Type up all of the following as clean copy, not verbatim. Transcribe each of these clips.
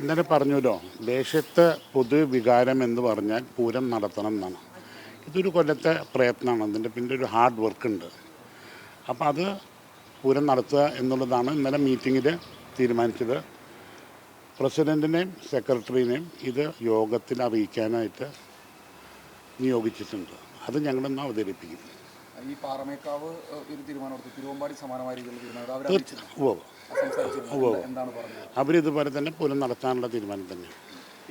ഇന്നലെ പറഞ്ഞല്ലോ, ദേശത്ത് പൊതുവികാരം എന്ന് പറഞ്ഞാൽ പൂരം നടത്തണം എന്നാണ്. ഇതൊരു കൊല്ലത്തെ പ്രയത്നമാണ്, അതിൻ്റെ പിന്നെ ഒരു ഹാർഡ് വർക്കുണ്ട്. അപ്പോൾ അത് പൂരം നടത്തുക എന്നുള്ളതാണ് ഇന്നലെ മീറ്റിങ്ങിൽ തീരുമാനിച്ചത്. പ്രസിഡൻറ്റിനെയും സെക്രട്ടറിനെയും ഇത് യോഗത്തിൽ അറിയിക്കാനായിട്ട് നിയോഗിച്ചിട്ടുണ്ട്. അത് ഞങ്ങളൊന്ന് അവതരിപ്പിക്കും. ഈ പാറമേക്കാവ് ഒരു തീരുമാനമെടുത്തു, തിരുവമ്പാടി സമാനമായ രീതിയിലുള്ള അവരിതുപോലെ തന്നെ പൂരം നടത്താനുള്ള തീരുമാനം തന്നെയാണ്.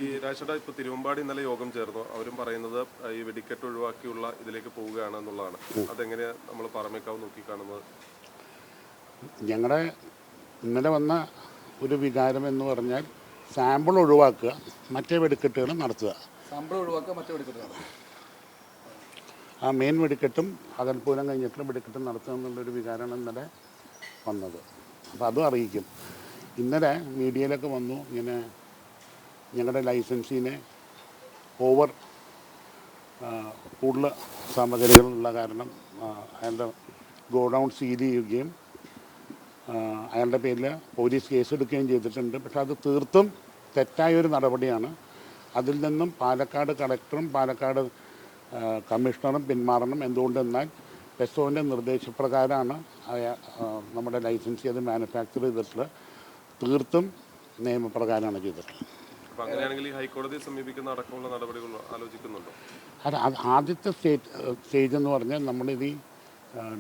ഈ രാജേട്ടാ, ഇപ്പോൾ തിരുവമ്പാടി ഇന്നലെ യോഗം ചേർന്നു. അവരും പറയുന്നത് ഈ വെടിക്കെട്ട് ഒഴിവാക്കിയുള്ള ഇതിലേക്ക് പോവുകയാണ് എന്നുള്ളതാണ്. അതെങ്ങനെയാണ് നമ്മൾ പാറമേക്കാവ് നോക്കിക്കാണുന്നത്? ഞങ്ങളുടെ ഇന്നലെ വന്ന ഒരു വികാരം എന്ന് പറഞ്ഞാൽ സാമ്പിൾ ഒഴിവാക്കുക, മറ്റേ വെടിക്കെട്ടുകൾ നടത്തുക. സാമ്പിൾ ഒഴിവാക്കുക, മറ്റേ വെടിക്കെട്ടുകൾ. ആ മെയിൻ വെടിക്കെട്ടും അകൽപൂരം കഴിഞ്ഞിട്ടുള്ള വെടിക്കെട്ടും നടത്തുക എന്നുള്ളൊരു വികാരമാണ് ഇന്നലെ വന്നത്. അപ്പോൾ അതും അറിയിക്കും. ഇന്നലെ മീഡിയയിലൊക്കെ വന്നു, ഇങ്ങനെ ഞങ്ങളുടെ ലൈസൻസിനെ ഓവർ കൂടുതൽ സാമഗ്രികളുള്ള കാരണം അയാളുടെ ഗോഡൗൺ സീൽ ചെയ്യുകയും അയാളുടെ പേരിൽ പോലീസ് കേസെടുക്കുകയും ചെയ്തിട്ടുണ്ട്. പക്ഷെ അത് തീർത്തും തെറ്റായൊരു നടപടിയാണ്. അതിൽ നിന്നും പാലക്കാട് കളക്ടറും പാലക്കാട് കമ്മീഷണറും പിന്മാറണം. എന്തുകൊണ്ടെന്നാൽ പെസോൻ്റെ നിർദ്ദേശപ്രകാരമാണ് നമ്മുടെ ലൈസൻസ് അത് മാനുഫാക്ചർ ചെയ്തിട്ടുള്ളത്. തീർത്തും നിയമപ്രകാരമാണ് ചെയ്തിട്ടുള്ളത്. ഹൈക്കോടതിയെ സമീപിക്കുന്ന അടക്കമുള്ള നടപടികൾ ആലോചിക്കുന്നുണ്ടോ? അത് ആദ്യത്തെ സ്റ്റേജ് എന്ന് പറഞ്ഞാൽ നമ്മളിത് ഈ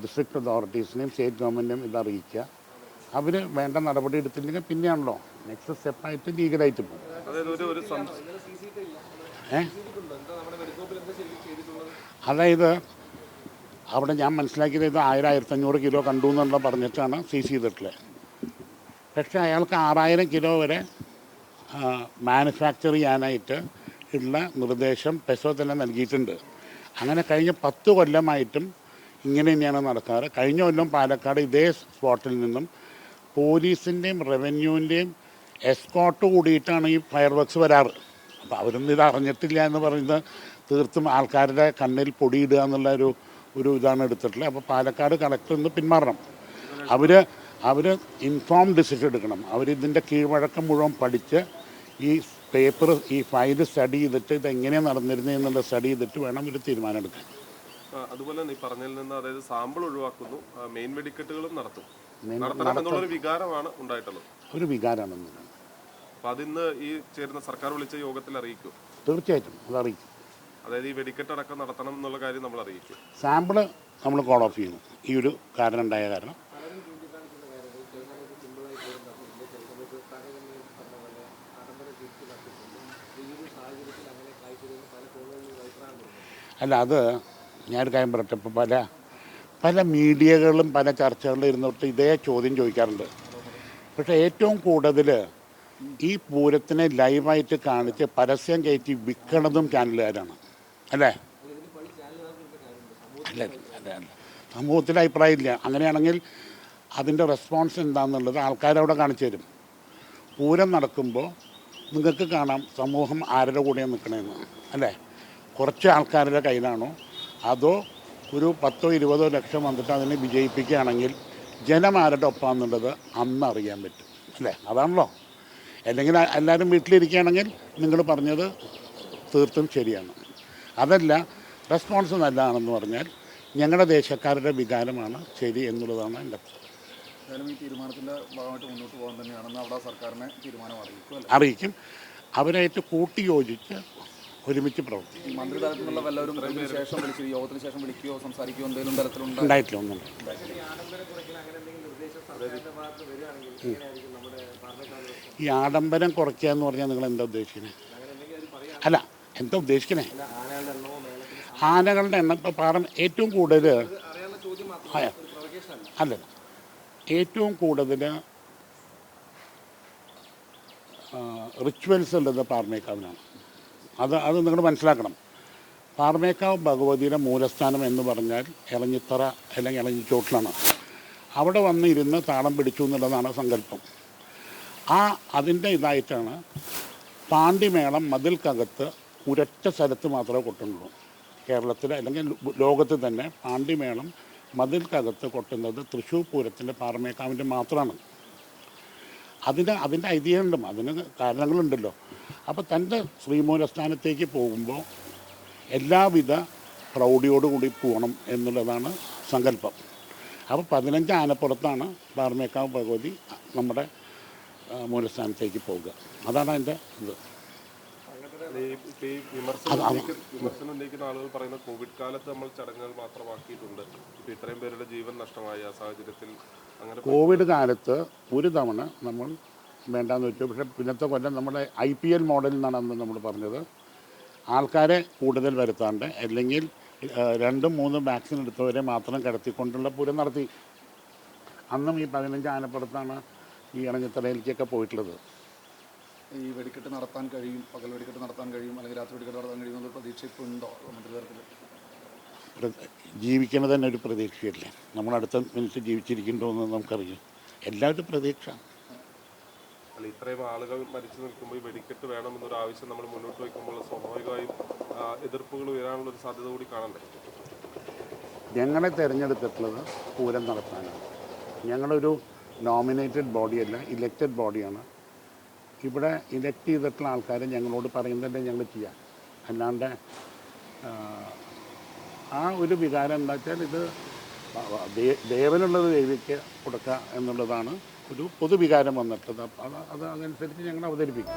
ഡിസ്ട്രിക്ട് അതോറിറ്റീസിനെയും സ്റ്റേറ്റ് ഗവൺമെൻറ്റിനെയും ഇത് അറിയിക്കുക. അവർ വേണ്ട നടപടി എടുത്തില്ലെങ്കിൽ പിന്നെയാണല്ലോ നെക്സ്റ്റ് സ്റ്റെപ്പായിട്ട് ലീഗലായിട്ട് പോകും. അതായത് അവിടെ ഞാൻ മനസ്സിലാക്കിയത് ഇത് 1000-1500 കിലോ കണ്ടു എന്നുള്ള പറഞ്ഞിട്ടാണ് സീസ് ചെയ്തിട്ടുള്ളത്. പക്ഷേ അയാൾക്ക് 6000 കിലോ വരെ മാനുഫാക്ചർ ചെയ്യാനായിട്ട് ഉള്ള നിർദ്ദേശം പെസോ തന്നെ നൽകിയിട്ടുണ്ട്. അങ്ങനെ കഴിഞ്ഞ 10 കൊല്ലമായിട്ടും ഇങ്ങനെ തന്നെയാണ് നടക്കാറ്. കഴിഞ്ഞ കൊല്ലം പാലക്കാട് ഇതേ സ്പോട്ടിൽ നിന്നും പോലീസിൻ്റെയും റവന്യൂവിൻ്റെയും എസ്കോർട്ട് കൂടിയിട്ടാണ് ഈ ഫയർ വർക്ക്സ് വരാറ്. അപ്പോൾ അവരൊന്നും ഇത് അറിഞ്ഞിട്ടില്ല എന്ന് പറയുന്നത് തീർത്തും ആൾക്കാരുടെ കണ്ണിൽ പൊടിയിടുക എന്നുള്ള ഒരു ഇതാണ് എടുത്തിട്ടുള്ളത്. അപ്പോൾ പാലക്കാട് കളക്ടർ ഇന്ന് പിന്മാറണം. അവർ ഇൻഫോംഡ് ഡിസിഷൻ എടുക്കണം. അവരിതിൻ്റെ കീഴ്വഴക്കം മുഴുവൻ പഠിച്ച് ഈ പേപ്പർ ഈ ഫയൽ സ്റ്റഡി ചെയ്തിട്ട് ഇതെങ്ങനെയാണ് നടന്നിരുന്നത് എന്നുള്ള സ്റ്റഡി ചെയ്തിട്ട് വേണം ഒരു തീരുമാനം എടുക്കാൻ. അതുപോലെ തന്നെ ഈ പറഞ്ഞതിൽ നിന്ന്, അതായത് സാമ്പിൾ ഒഴിവാക്കുന്നു, മെയിൻ വെടിക്കെട്ടുകളും നടത്തണം വികാരമാണ് ഉണ്ടായിട്ടുള്ളത്. ഒരു വികാരമാണെന്ന് അതിന്ന് ഈ ചേരുന്ന സർക്കാർ വിളിച്ച യോഗത്തിൽ അറിയിക്കും. തീർച്ചയായിട്ടും അത് അറിയിക്കും. അതായത് ഈ വെടിക്കെട്ടടക്കം നടത്തണം എന്നുള്ള കാര്യം നമ്മൾ അറിയിക്കും. സാമ്പിള് നമ്മൾ കോൾ ഓഫ് ചെയ്യുന്നു. ഈ ഒരു കാരണം ഉണ്ടായ കാരണം അല്ല, അത് ഞാനൊരു കാര്യം പറയട്ടെ. ഇപ്പോൾ പല മീഡിയകളിലും പല ചർച്ചകളിലും ഇരുന്നിട്ട് ഇതേ ചോദ്യം ചോദിക്കാറുണ്ട്. പക്ഷേ ഏറ്റവും കൂടുതൽ ഈ പൂരത്തിനെ ലൈവായിട്ട് കാണിച്ച് പരസ്യം കയറ്റി വിൽക്കണതും ചാനലുകാരാണ്, അല്ലേ? അല്ല, സമൂഹത്തിൽ അഭിപ്രായമില്ല. അങ്ങനെയാണെങ്കിൽ അതിൻ്റെ റെസ്പോൺസ് എന്താണെന്നുള്ളത് ആൾക്കാരവിടെ കാണിച്ചു തരും. പൂരം നടക്കുമ്പോൾ നിങ്ങൾക്ക് കാണാം സമൂഹം ആരുടെ കൂടെയാണ് നിൽക്കണമെന്ന്, അല്ലേ? കുറച്ച് ആൾക്കാരുടെ കയ്യിലാണോ അതോ ഒരു 10-20 ലക്ഷം വന്നിട്ട് അതിനെ വിജയിപ്പിക്കുകയാണെങ്കിൽ ജനം ആരുടെ ഒപ്പാന്നുള്ളത് അന്ന് അറിയാൻ പറ്റും, അല്ലേ? അതാണല്ലോ. അല്ലെങ്കിൽ എല്ലാവരും വീട്ടിലിരിക്കുകയാണെങ്കിൽ നിങ്ങൾ പറഞ്ഞത് തീർത്തും ശരിയാണ്. അതല്ല, റെസ്പോൺസ് നല്ലതാണെന്ന് പറഞ്ഞാൽ ഞങ്ങളുടെ ദേശക്കാരുടെ വികാരമാണ് ശരി എന്നുള്ളതാണ് എൻ്റെ ഈ തീരുമാനത്തിൻ്റെ ഭാഗമായിട്ട് മുന്നോട്ട് പോകാൻ തന്നെയാണെന്ന് അവിടെ സർക്കാരിനെ തീരുമാനം അറിയിക്കും. അവരായിട്ട് കൂട്ടി യോജിച്ച് ഒരുമിച്ച് പ്രവർത്തിക്കും. മന്ത്രിതലത്തിലുള്ള വല്ലവരും യോഗത്തിന് ശേഷം വിളിക്കുകയോ സംസാരിക്കുകയോ എന്തെങ്കിലും തരത്തിലുണ്ടോ? ഉണ്ടായിട്ടില്ല, ഒന്നും. ഈ ആഡംബരം കുറയ്ക്കുക എന്ന് പറഞ്ഞാൽ നിങ്ങൾ എന്താ ഉദ്ദേശിക്കുന്നത്? അല്ല, എന്താ ഉദ്ദേശിക്കണേ? ആനകളുടെ എണ്ണം ഇപ്പോൾ ഏറ്റവും കൂടുതൽ അല്ല, ഏറ്റവും കൂടുതൽ റിച്വൽസ് ഉള്ളത് പാറമേക്കാവിനാണ്. അത് നിങ്ങൾ മനസ്സിലാക്കണം. പാറമേക്കാവ് ഭഗവതിയുടെ മൂലസ്ഥാനം എന്ന് പറഞ്ഞാൽ ഇളഞ്ഞിത്തറ അല്ലെങ്കിൽ ഇളഞ്ഞിച്ചോട്ടിലാണ്. അവിടെ വന്നിരുന്ന് താളം പിടിച്ചു എന്നുള്ളതാണ് സങ്കല്പം. അതിൻ്റെ ഇതായിട്ടാണ് പാണ്ടിമേളം മതിൽക്കകത്ത് ഒരൊറ്റ സ്ഥലത്ത് മാത്രമേ കൊട്ടുന്നുള്ളൂ. കേരളത്തിൽ അല്ലെങ്കിൽ ലോകത്തിൽ തന്നെ പാണ്ടിമേളം മതിൽക്കകത്ത് കൊട്ടുന്നത് തൃശ്ശൂർ പൂരത്തിൻ്റെ പാറമേക്കാവിൻ്റെ മാത്രമാണ്. അതിൻ്റെ ഐതിഹ്യമുണ്ടും അതിന് കാരണങ്ങളുണ്ടല്ലോ. അപ്പോൾ തൻ്റെ ശ്രീമൂലസ്ഥാനത്തേക്ക് പോകുമ്പോൾ എല്ലാവിധ പ്രൗഢിയോടുകൂടി പോകണം എന്നുള്ളതാണ് സങ്കല്പം. അപ്പോൾ 15 ആനപ്പുറത്താണ് പാറമേക്കാവ് ഭഗവതി നമ്മുടെ മൂലസ്ഥാനത്തേക്ക് പോവുക. അതാണ് അതിൻ്റെ ഇത്. ഈ വിമർശനം ഉന്നയിക്കുന്ന ആളുകൾ പറയുന്ന കോവിഡ് കാലത്ത് നമ്മൾ ചടങ്ങുകൾ മാത്രമാക്കിയിട്ടുണ്ട്. ഇപ്പോൾ ഇത്രയും പേരുടെ ജീവൻ നഷ്ടമായ ആ സാഹചര്യത്തിൽ അങ്ങനെ കോവിഡ് കാലത്ത് ഒരു തവണ നമ്മൾ വേണ്ടാന്ന് വെച്ചു. പക്ഷേ പിന്നത്തെ കൊല്ലം നമ്മുടെ IPL മോഡലിൽ നിന്നാണ് അന്ന് നമ്മൾ പറഞ്ഞത്. ആൾക്കാരെ കൂടുതൽ വരുത്താണ്ട് അല്ലെങ്കിൽ 2-3 വാക്സിൻ എടുത്തവരെ മാത്രം കിടത്തിക്കൊണ്ടുള്ള പൂരം നടത്തി. അന്നും ഈ 15 ആനപ്പുറത്താണ് ഈ ഇണഞ്ഞിത്തറയിലേക്കൊക്കെ പോയിട്ടുള്ളത്. ഈ വെടിക്കെട്ട് നടത്താൻ കഴിയും, പകൽ വെടിക്കെട്ട് നടത്താൻ കഴിയും, അല്ലെങ്കിൽ രാത്രി വെടിക്കെട്ട് നടത്താൻ കഴിയുമെന്നുള്ള പ്രതീക്ഷ ഇപ്പോൾ ഉണ്ടോ മന്ത്രിതലത്തിൽ? ജീവിക്കുന്നത് തന്നെ ഒരു പ്രതീക്ഷയല്ലേ. നമ്മൾ അടുത്ത മിനിറ്റ് ജീവിച്ചിരിക്കുന്നുണ്ടോ എന്ന് നമുക്കറിയാം. എല്ലാവരും പ്രതീക്ഷ. അല്ല, ഇത്രയും ആളുകൾ മരിച്ചു നിൽക്കുമ്പോൾ ഈ വെടിക്കെട്ട് വേണമെന്നൊരു ആവശ്യം നമ്മൾ മുന്നോട്ട് വയ്ക്കുമ്പോൾ സ്വാഭാവികമായും എതിർപ്പുകൾ വരാനുള്ളൊരു സാധ്യത കൂടി കാണണ്ടേ? ഞങ്ങളെ തിരഞ്ഞെടുത്തിട്ടുള്ളത് പൂരം നടത്താനാണ്. ഞങ്ങളൊരു നോമിനേറ്റഡ് ബോഡിയല്ല, ഇലക്റ്റഡ് ബോഡിയാണ്. ഇവിടെ ഇലക്ട് ചെയ്തിട്ടുള്ള ആൾക്കാരെ ഞങ്ങളോട് പറയുന്നതല്ലേ ഞങ്ങൾ ചെയ്യാം. അല്ലാണ്ട് ആ ഒരു വികാരം എന്താ വെച്ചാൽ ഇത് ദേവനുള്ളത് ദേവിക്ക് കൊടുക്കുക എന്നുള്ളതാണ് ഒരു പൊതുവികാരം വന്നിട്ടത്. അത് അതനുസരിച്ച് ഞങ്ങൾ അവതരിപ്പിക്കും.